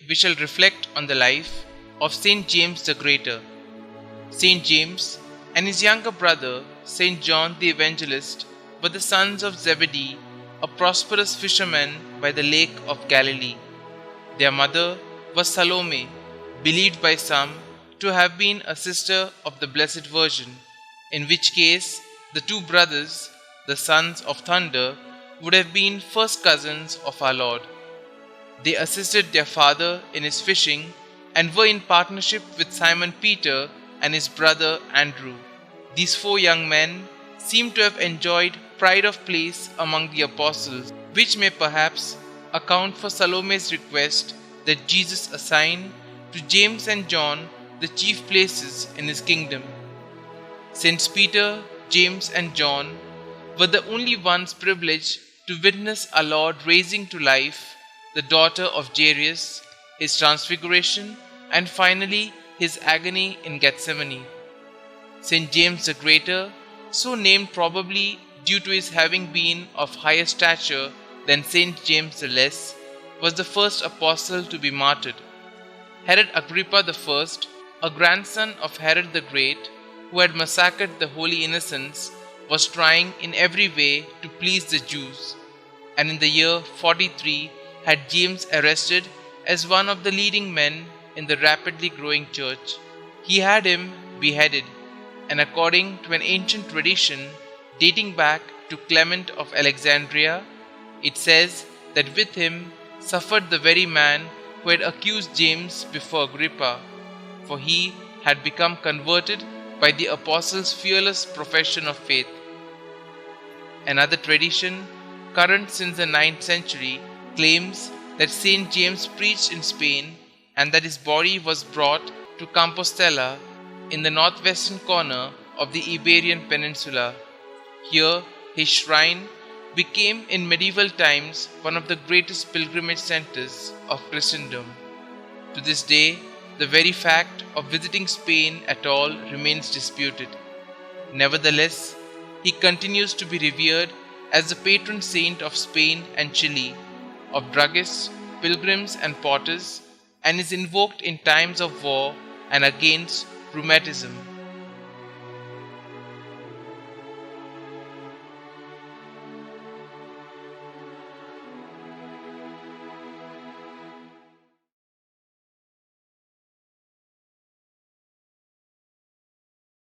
we shall reflect on the life of Saint James the Greater. Saint James and his younger brother, Saint John the Evangelist, were the sons of Zebedee, a prosperous fisherman by the lake of Galilee. Their mother was Salome, believed by some to have been a sister of the Blessed Virgin, in which case the two brothers, the sons of thunder, would have been first cousins of our Lord. They assisted their father in his fishing and were in partnership with Simon Peter and his brother Andrew. These four young men seem to have enjoyed pride of place among the apostles, which may perhaps account for Salome's request that Jesus assign to James and John the chief places in his kingdom. Saints Peter, James and John were the only ones privileged to witness our Lord raising to life the daughter of Jairus, his transfiguration, and finally his agony in Gethsemane. Saint James the Greater, so named probably due to his having been of higher stature than Saint James the Less, was the first apostle to be martyred. Herod Agrippa I, a grandson of Herod the Great, who had massacred the holy innocents, was trying in every way to please the Jews, and in the year 43 had James arrested as one of the leading men in the rapidly growing church. He had him beheaded, and according to an ancient tradition dating back to Clement of Alexandria, it says that with him suffered the very man who had accused James before Agrippa, for he had become converted by the apostles' fearless profession of faith. Another tradition, current since the 9th century, claims that Saint James preached in Spain and that his body was brought to Compostela in the northwestern corner of the Iberian Peninsula. Here, his shrine became in medieval times one of the greatest pilgrimage centers of Christendom. To this day, the very fact of visiting Spain at all remains disputed. Nevertheless, he continues to be revered as the patron saint of Spain and Chile, of druggists, pilgrims and potters, and is invoked in times of war and against rheumatism.